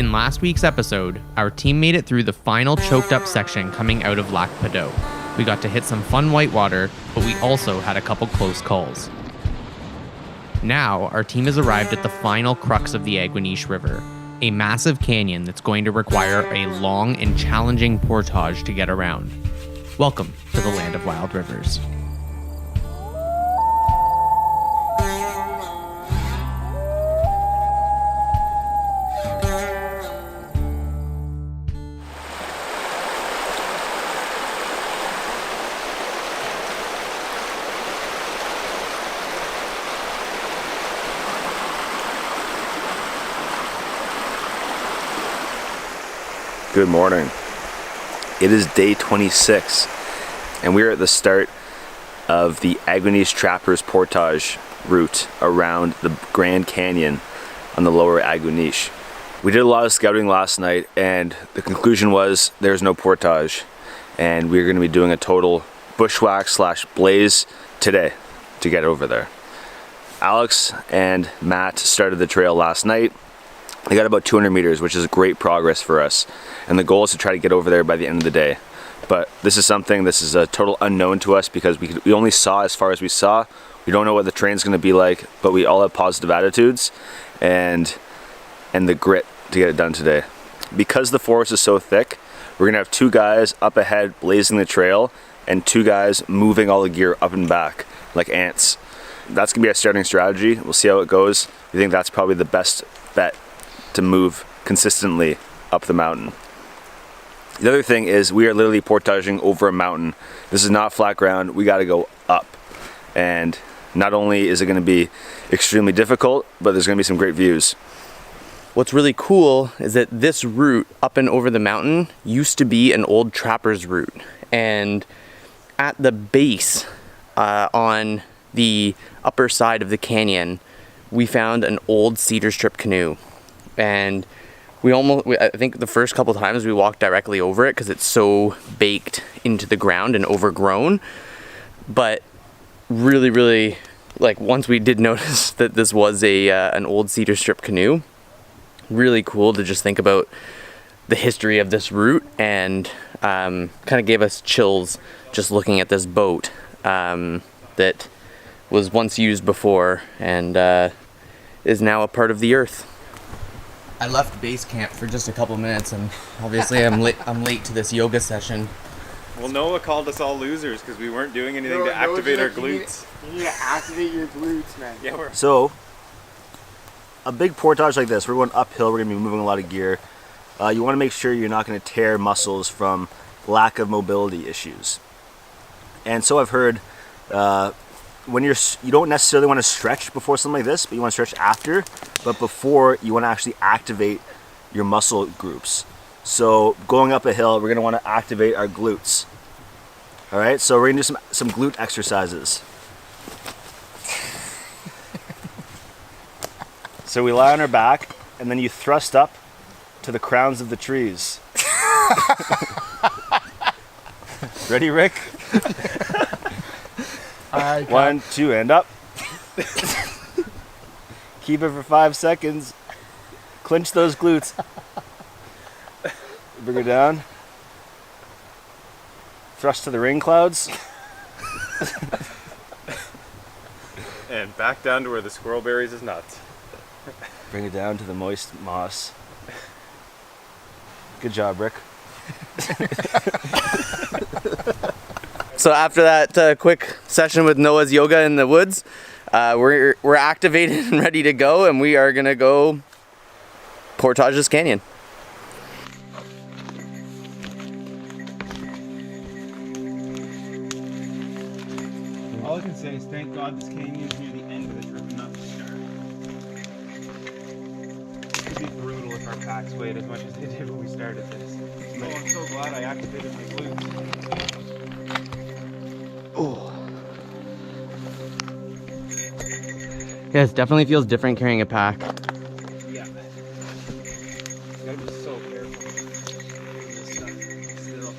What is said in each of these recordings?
In last week's episode, our team made it through the final choked up section coming out of Lac Pedot. We got to hit some fun whitewater, but we also had a couple close calls. Now, our team has arrived at the final crux of the Aguanish River, a massive canyon that's going to require a long and challenging portage to get around. Welcome to the land of wild rivers. Good morning. It is day 26 and we are at the start of the Aguanish Trappers Portage route around the Grand Canyon on the lower Aguanish. We did a lot of scouting last night and the conclusion was there's no portage and we're going to be doing a total bushwhack / blaze today to get over there. Alex and Matt started the trail last night. They got about 200 meters, which is great progress for us. And the goal is to try to get over there by the end of the day. But this is a total unknown to us because we only saw as far as we saw. We don't know what the terrain's going to be like, but we all have positive attitudes and the grit to get it done today. Because the forest is so thick, we're going to have 2 guys up ahead blazing the trail and 2 guys moving all the gear up and back like ants. That's going to be our starting strategy. We'll see how it goes. We think that's probably the best bet to move consistently up the mountain. The other thing is we are literally portaging over a mountain. This is not flat ground. We got to go up. And not only is it going to be extremely difficult, but there's going to be some great views. What's really cool is that this route up and over the mountain used to be an old trapper's route. And at the base on the upper side of the canyon, we found an old cedar strip canoe. And I think the first couple times we walked directly over it because it's so baked into the ground and overgrown. But really, like once we did notice that this was an old cedar strip canoe, really cool to just think about the history of this route and kind of gave us chills just looking at this boat that was once used before and is now a part of the earth. I left base camp for just a couple minutes and obviously I'm late to this yoga session. Well, Noah called us all losers because we weren't doing anything to activate our glutes. You need to activate your glutes, man. Yeah, So, a big portage like this, we're going uphill, we're going to be moving a lot of gear. You want to make sure you're not going to tear muscles from lack of mobility issues. And so I've heard when you don't necessarily want to stretch before something like this, but you want to stretch after. But before, you want to actually activate your muscle groups. So going up a hill, we're going to want to activate our glutes. All right, so we're going to do some glute exercises. So we lie on our back, and then you thrust up to the crowns of the trees. Ready, Rick? 1, 2, and up. Keep it for 5 seconds. Clench those glutes. Bring it down. Thrust to the rain clouds. And back down to where the squirrel berries is nuts. Bring it down to the moist moss. Good job, Rick. So after that quick session with Noah's yoga in the woods, we're activated and ready to go, and we are gonna go portage this canyon. All I can say is thank God this canyon is near the end of the trip and not the start. It would be brutal if our packs weighed as much as they did when we started this. Oh, I'm so glad I activated my glutes. Oh. Yeah, it definitely feels different carrying a pack. Yeah. You gotta be so careful with this stuff still.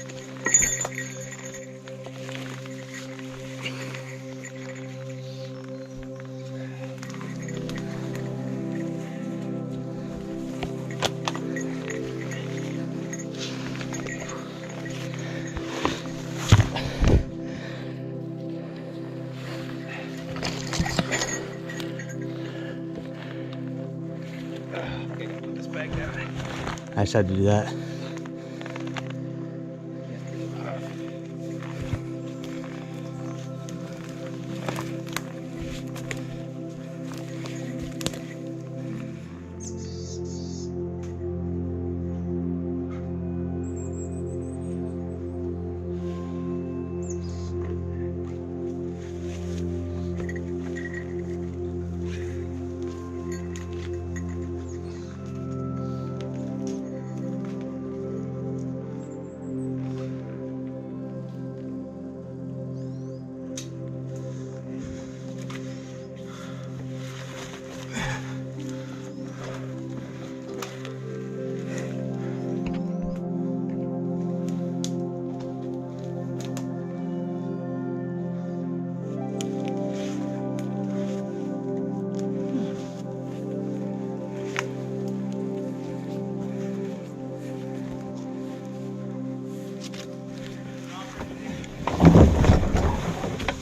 Okay, gotta put this bag down. I just had to do that.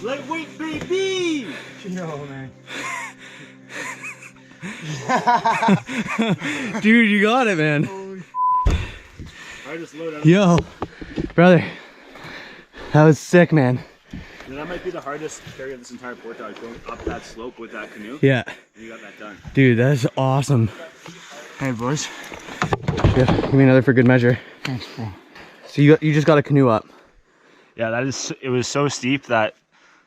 Lightweight, baby! Yo, man. Dude, you got it, man. I just load out. Yo, brother, that was sick, man. That might be the hardest carry of this entire portage, going up that slope with that canoe. Yeah. And you got that done. Dude, that is awesome. Hey, boys. Yeah, give me another for good measure. Thanks, bro. So you just got a canoe up. Yeah, it was so steep that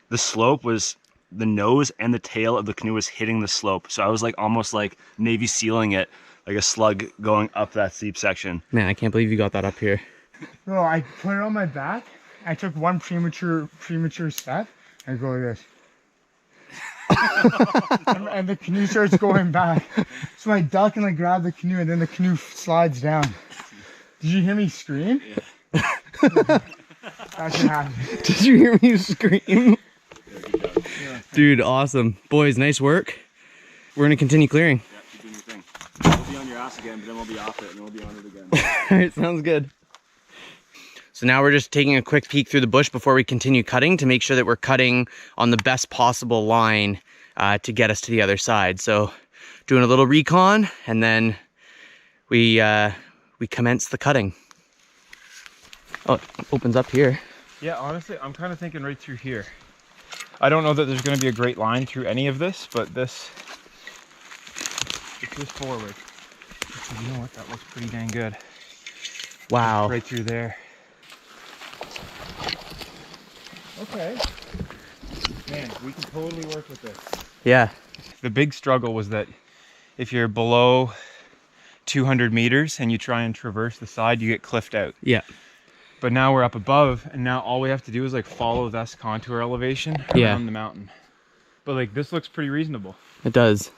the slope was, the nose and the tail of the canoe was hitting the slope. So I was like almost like Navy sealing it, like a slug going up that steep section. Man, I can't believe you got that up here. Bro, I put it on my back. I took one premature step and go like this. and the canoe starts going back. So I duck and like grab the canoe and then the canoe slides down. Did you hear me scream? Yeah. That's what happened. Did you hear me scream? Dude, awesome. Boys, nice work. We're gonna continue clearing. Yeah, keep doing your thing. We'll be on your ass again, but then we'll be off it and we'll be on it again. All right, sounds good. So now we're just taking a quick peek through the bush before we continue cutting to make sure that we're cutting on the best possible line to get us to the other side. So doing a little recon and then we commence the cutting. Oh, it opens up here. Yeah, honestly, I'm kind of thinking right through here. I don't know that there's going to be a great line through any of this, but this, it's just forward. You know what? That looks pretty dang good. Wow. Right through there. Okay. Man, we can totally work with this. Yeah. The big struggle was that if you're below 200 meters and you try and traverse the side, you get cliffed out. Yeah. But now we're up above, and now all we have to do is like follow this contour elevation around the mountain. But like this looks pretty reasonable. It does.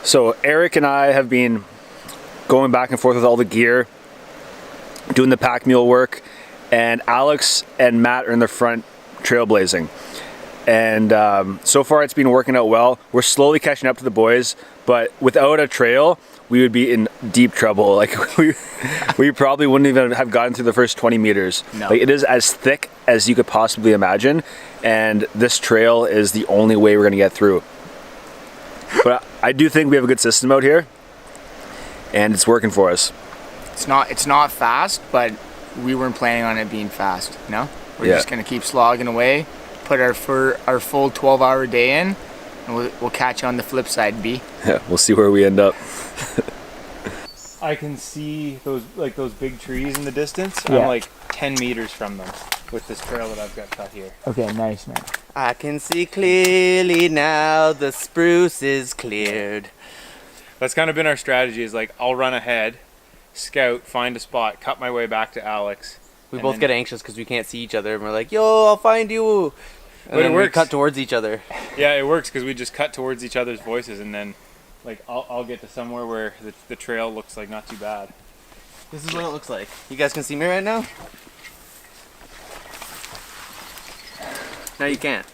So Eric and I have been going back and forth with all the gear, doing the pack mule work, and Alex and Matt are in the front trailblazing. And so far it's been working out well. We're slowly catching up to the boys, but without a trail, we would be in deep trouble. Like we probably wouldn't even have gotten through the first 20 meters. No. Like, it is as thick as you could possibly imagine, and this trail is the only way we're gonna get through. But I do think we have a good system out here, and it's working for us. It's not fast, but we weren't planning on it being fast. No, we're Yeah. just gonna keep slogging away, put our full 12-hour day in, and we'll catch you on the flip side, B. Yeah, we'll see where we end up. I can see those big trees in the distance. Yeah. I'm like 10 meters from them with this trail that I've got cut here. Okay, nice, man. I can see clearly now, the spruce is cleared. That's kind of been our strategy, is like I'll run ahead, scout, find a spot, cut my way back to Alex. We and both then- get anxious because we can't see each other, and we're like, yo, I'll find you. And But it then we works. cut towards each other. Yeah, it works because we just cut towards each other's voices, and then like I'll get to somewhere where the trail looks like not too bad. This is what it looks like. You guys can see me right now? No, you can't.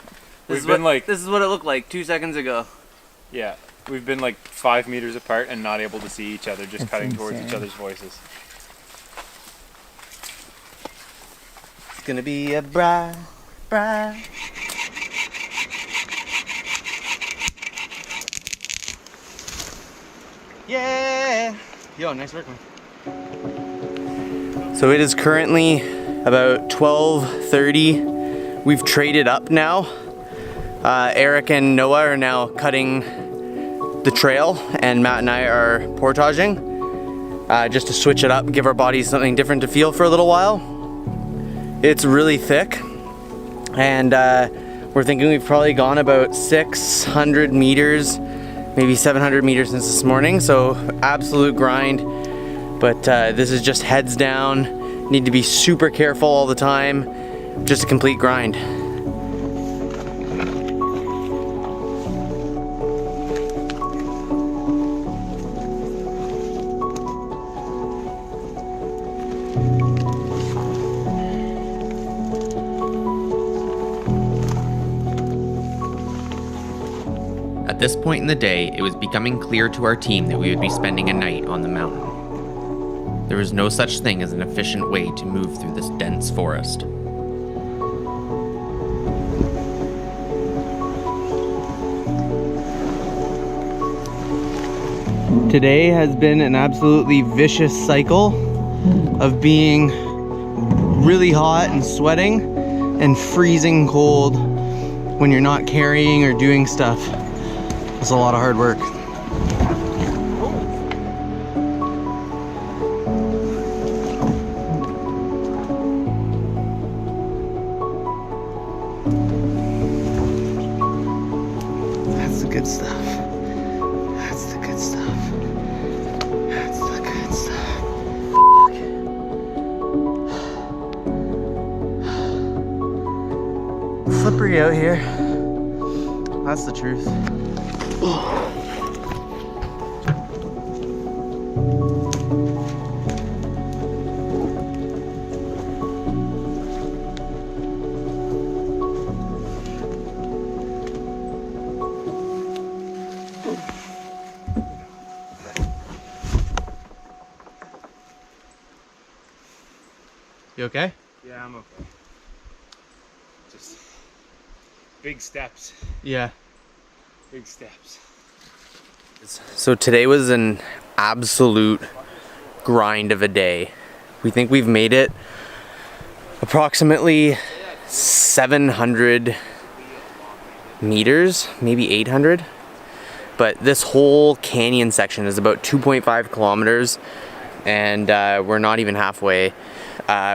We've been like, This is what it looked like 2 seconds ago. yeah, we've been like 5 meters apart and not able to see each other, just cutting towards each other's voices. It's gonna be a bright. Yeah! Yo, nice work, man. So it is currently about 12:30. We've traded up now. Eric and Noah are now cutting the trail, and Matt and I are portaging. Just to switch it up, give our bodies something different to feel for a little while. It's really thick, and we're thinking we've probably gone about 600 meters, maybe 700 meters since this morning, so absolute grind. But this is just heads down, need to be super careful all the time, just a complete grind. At this point in the day, it was becoming clear to our team that we would be spending a night on the mountain. There was no such thing as an efficient way to move through this dense forest. Today has been an absolutely vicious cycle of being really hot and sweating and freezing cold when you're not carrying or doing stuff. It's a lot of hard work. That's the good stuff. That's the good stuff. That's the good stuff. Slippery out here. That's the truth. You okay? Yeah, I'm okay. Just big steps, Yeah. big steps. So today was an absolute grind of a day. We think we've made it approximately 700 meters, maybe 800. But this whole canyon section is about 2.5 kilometers, and we're not even halfway.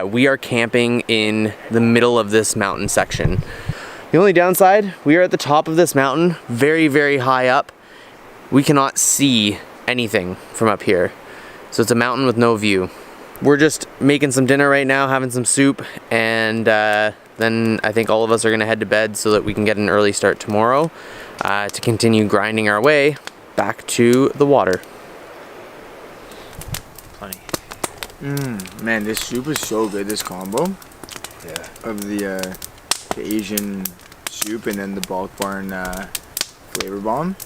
We are camping in the middle of this mountain section. The only downside, we are at the top of this mountain, very, very high up. We cannot see anything from up here. So it's a mountain with no view. We're just making some dinner right now, having some soup, and then I think all of us are gonna head to bed so that we can get an early start tomorrow to continue grinding our way back to the water. Funny. Man, this soup is so good, this combo. Yeah. Of the Asian soup and then the bulk barn flavor bomb.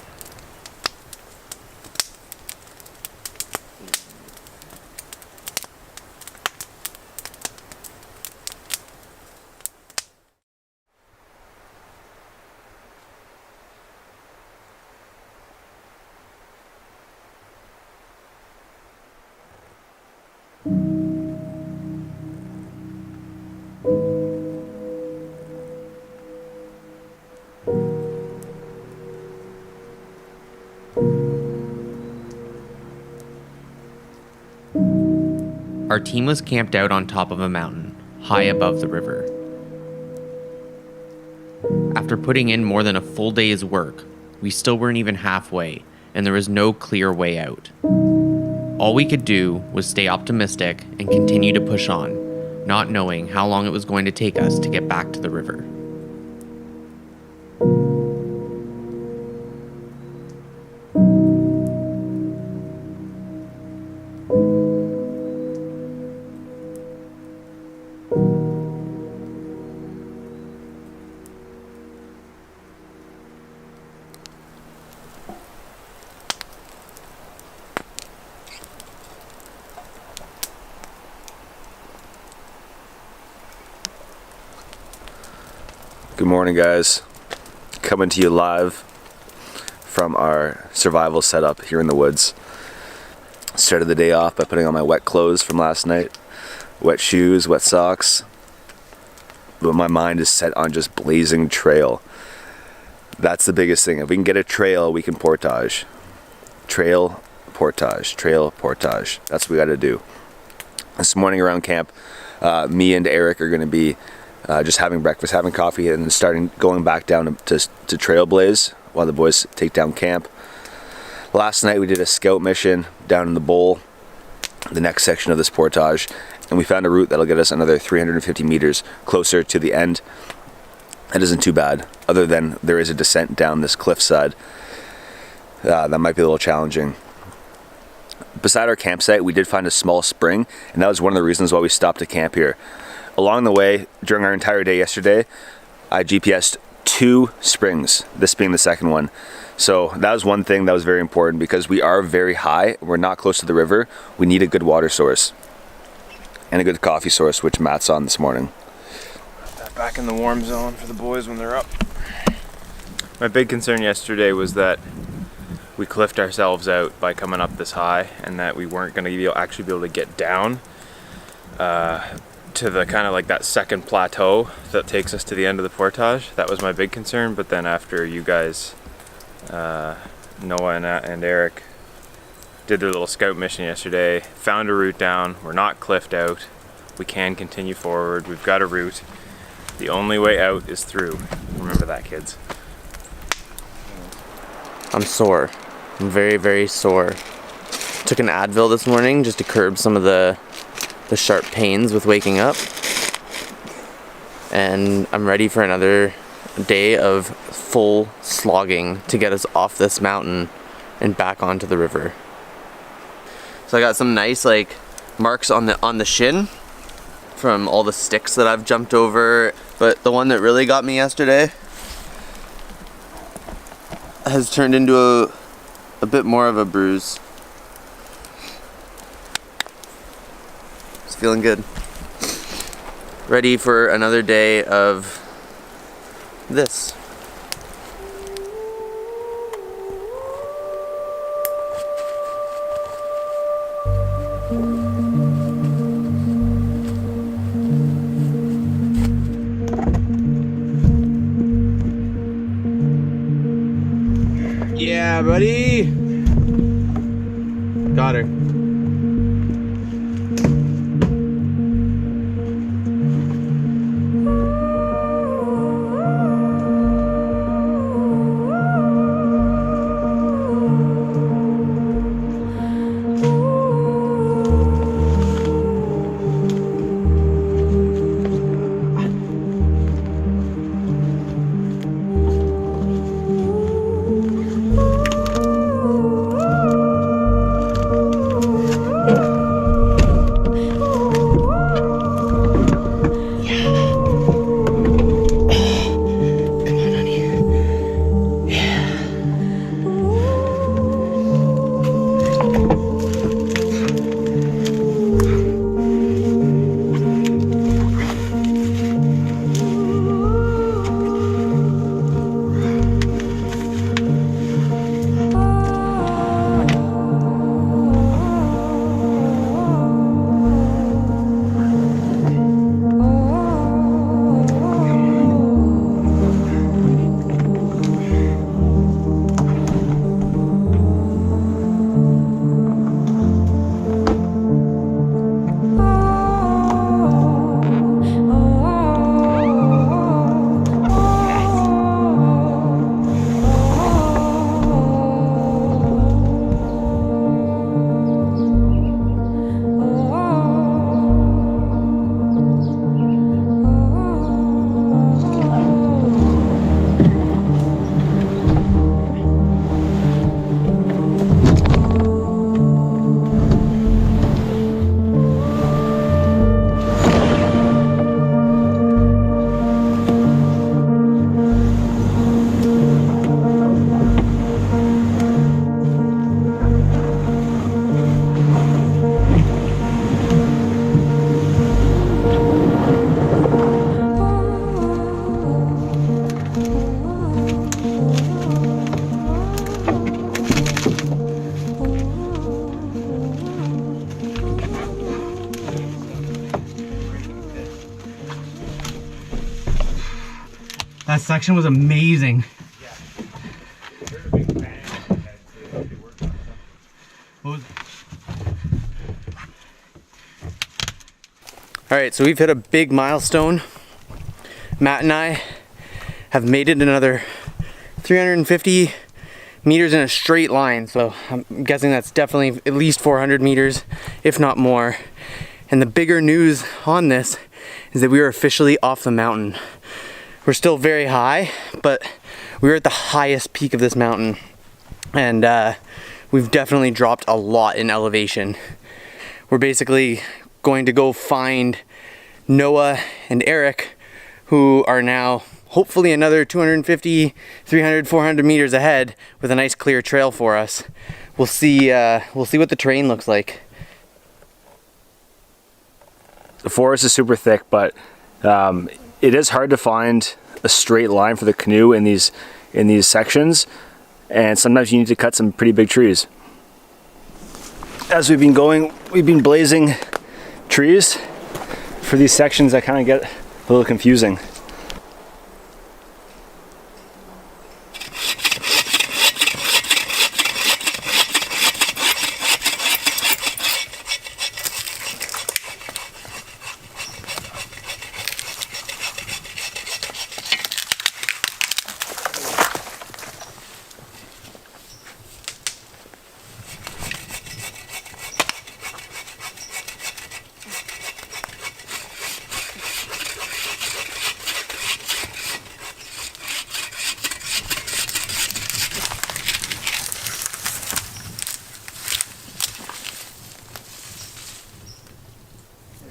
Our team was camped out on top of a mountain, high above the river. After putting in more than a full day's work, we still weren't even halfway, and there was no clear way out. All we could do was stay optimistic and continue to push on, not knowing how long it was going to take us to get back to the river. Good morning, guys. Coming to you live from our survival setup here in the woods. Started the day off by putting on my wet clothes from last night. Wet shoes, wet socks. But my mind is set on just blazing trail. That's the biggest thing. If we can get a trail, we can portage. Trail, portage, trail, portage. That's what we got to do. This morning around camp, me and Eric are going to be just having breakfast, having coffee, and then going back down to Trailblaze while the boys take down camp. Last night we did a scout mission down in the bowl, the next section of this portage, and we found a route that'll get us another 350 meters closer to the end. It isn't too bad, other than there is a descent down this cliffside. That might be a little challenging. Beside our campsite, we did find a small spring, and that was one of the reasons why we stopped to camp here. Along the way, during our entire day yesterday, I GPS'd 2 springs, this being the second one. So that was one thing that was very important because we are very high, we're not close to the river. We need a good water source and a good coffee source, which Matt's on this morning. Back in the warm zone for the boys when they're up. My big concern yesterday was that we cliffed ourselves out by coming up this high and that we weren't going to actually be able to get down to the kind of like that second plateau that takes us to the end of the portage. That was my big concern, but then after you guys, Noah and Eric, did their little scout mission yesterday, found a route down, we're not cliffed out, we can continue forward, we've got a route. The only way out is through. Remember that, kids. I'm sore. I'm very, very sore. Took an Advil this morning just to curb some of the sharp pains with waking up. And I'm ready for another day of full slogging to get us off this mountain and back onto the river. So I got some nice like marks on the shin from all the sticks that I've jumped over, but the one that really got me yesterday has turned into a bit more of a bruise. It's feeling good. Ready for another day of this. Yeah, buddy. Got her. That section was amazing. Alright, so we've hit a big milestone. Matt and I have made it another 350 meters in a straight line, so I'm guessing that's definitely at least 400 meters, if not more. And the bigger news on this is that we are officially off the mountain. We're still very high, but we're at the highest peak of this mountain, and we've definitely dropped a lot in elevation. We're basically going to go find Noah and Eric, who are now hopefully another 250, 300, 400 meters ahead with a nice clear trail for us. We'll see what the terrain looks like. The forest is super thick, but it is hard to find a straight line for the canoe in these sections, and sometimes you need to cut some pretty big trees. As we've been going, we've been blazing trees for these sections that kind of get a little confusing.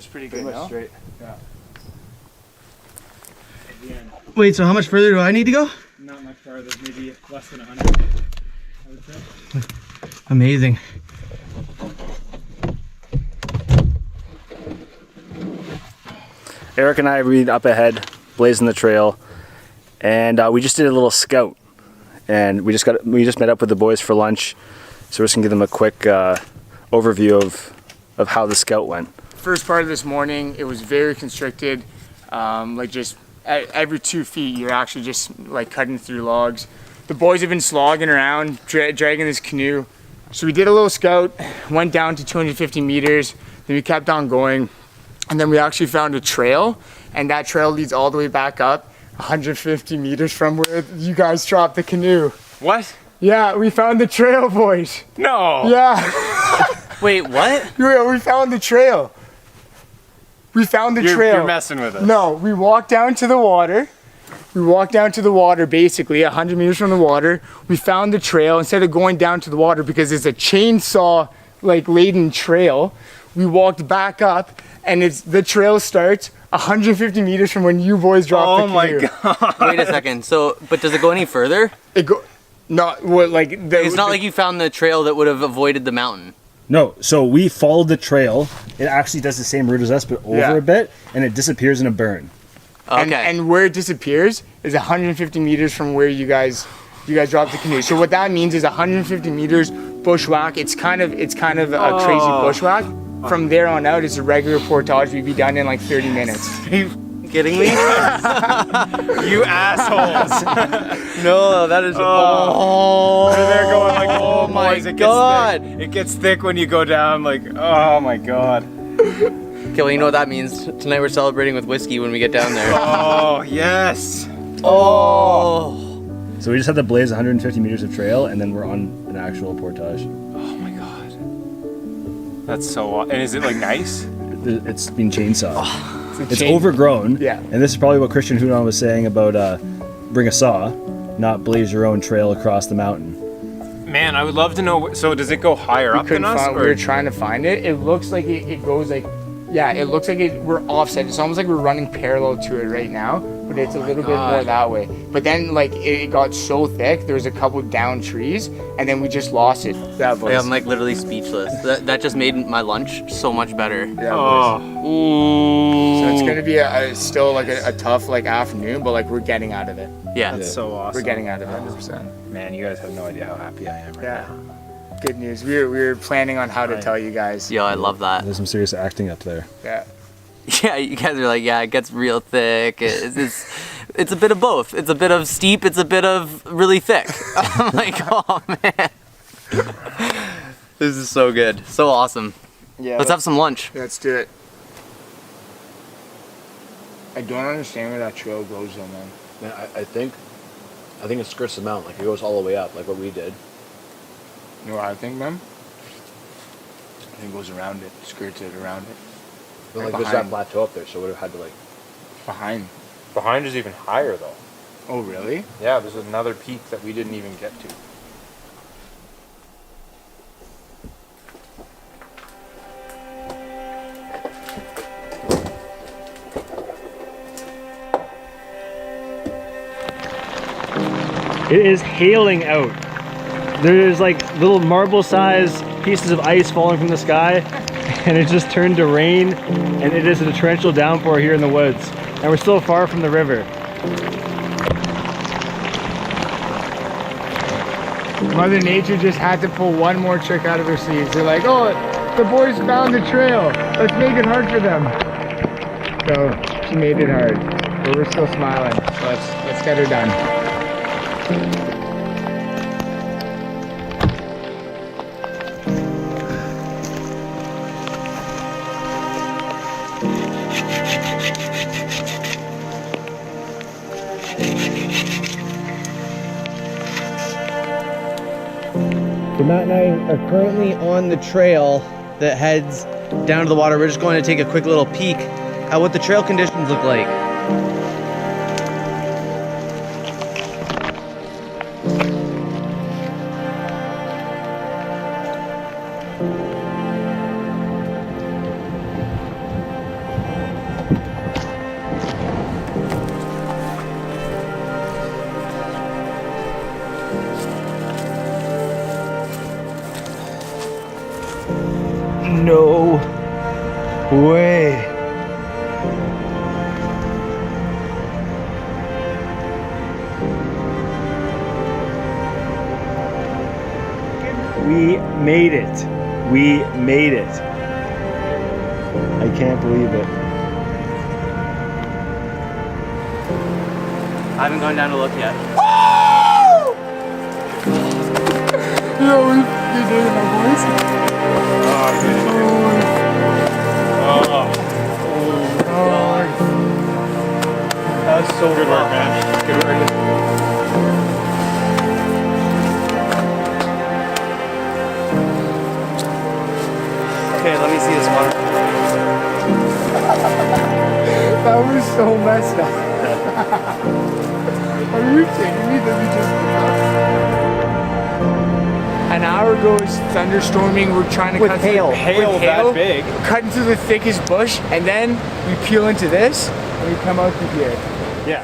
Pretty good, no? Straight. Yeah. Wait, so how much further do I need to go? Not much farther, maybe less than 100, I would say. Amazing. Eric and I were up ahead, blazing the trail, and we just did a little scout. And we just met up with the boys for lunch, so we're just gonna give them a quick overview of how the scout went. First part of this morning, it was very constricted. Like just every 2 feet, you're actually just like cutting through logs. The boys have been slogging around, dragging this canoe. So we did a little scout, went down to 250 meters, then we kept on going, and then we actually found a trail, and that trail leads all the way back up 150 meters from where you guys dropped the canoe. What? Yeah, we found the trail, boys. No. Yeah. Wait, what? Yeah, we found the trail. We found the trail. You're messing with us. No, we walked down to the water. We walked down to the water, basically 100 meters from the water. We found the trail. Instead of going down to the water, because it's a chainsaw like laden trail, we walked back up, and the trail starts 150 meters from when you boys dropped the canoe. Oh my god. Wait a second. So, but does it go any further? It's not like you found the trail that would have avoided the mountain. No, so we followed the trail. It actually does the same route as us, but over a bit, and it disappears in a burn. Okay. And where it disappears is 150 meters from where you guys dropped the canoe. So what that means is 150 meters bushwhack. It's kind of a crazy bushwhack. From there on out, it's a regular portage. We'd be done in like 30 minutes. Are you kidding me? You assholes. No, that is. Oh, They're going like, oh my boys, god. It gets thick when you go down. Like, oh my god. Okay, well, you know what that means. Tonight we're celebrating with whiskey when we get down there. Oh yes. Oh. So we just had to blaze 150 meters of trail, and then we're on an actual portage. Oh my god. That's so. And is it like nice? It's been chainsawed. It's overgrown. Yeah. And this is probably what Christian Hudon was saying about bring a saw, not blaze your own trail across the mountain. Man, I would love to know. So does it go higher up than us? We were trying to find it. It looks like it goes like, yeah, it looks like we're offset. It's almost like we're running parallel to it right now, but it's a little bit more that way. But then like it got so thick, there was a couple down trees, and then we just lost it. Yeah, boys. I'm like literally speechless. That just made my lunch so much better. Yeah, Oh. boys. So it's gonna be still like a tough like afternoon, but like we're getting out of it. Yeah. That's so awesome. We're getting out of it 100%. Man, you guys have no idea how happy I am right now. Good news. We were planning on how to tell you guys. Yo, I love that. There's some serious acting up there. Yeah. Yeah, you guys are like, yeah, it gets real thick. It's a bit of both. It's a bit of steep. It's a bit of really thick. I'm like, oh man, this is so good, so awesome. Yeah. Let's have some lunch. Let's do it. I don't understand where that trail goes though, man. Man, I think it skirts the mountain. Like it goes all the way up, like what we did. You know what I think, man? I think it goes around it, skirts it around it. But Right like there's behind. that plateau up there, so we would have had to like. Behind. Behind is even higher though. Oh, really? Yeah, there's another peak that we didn't even get to. It is hailing out. There's like little marble-sized pieces of ice falling from the sky, and it just turned to rain, and it is a torrential downpour here in the woods. And we're still far from the river. Mother Nature just had to pull one more trick out of her sleeves. They're like, oh, the boys found the trail. Let's make it hard for them. So she made it hard, but we're still smiling. So let's get her done. So Matt and I are currently on the trail that heads down to the water. We're just going to take a quick little peek at what the trail conditions look like. No way. We made it. We made it. I can't believe it. I haven't gone down to look yet. Yo, you did it, my boys. That's so good work, man. Good work. Okay, let me see this water. That was so messed up. Are you kidding me that we just did that? An hour ago it's thunderstorming, we're trying to cut hail. through Hail that big. We're cutting through the thickest bush, and then we peel into this, and we come out to here. Yeah.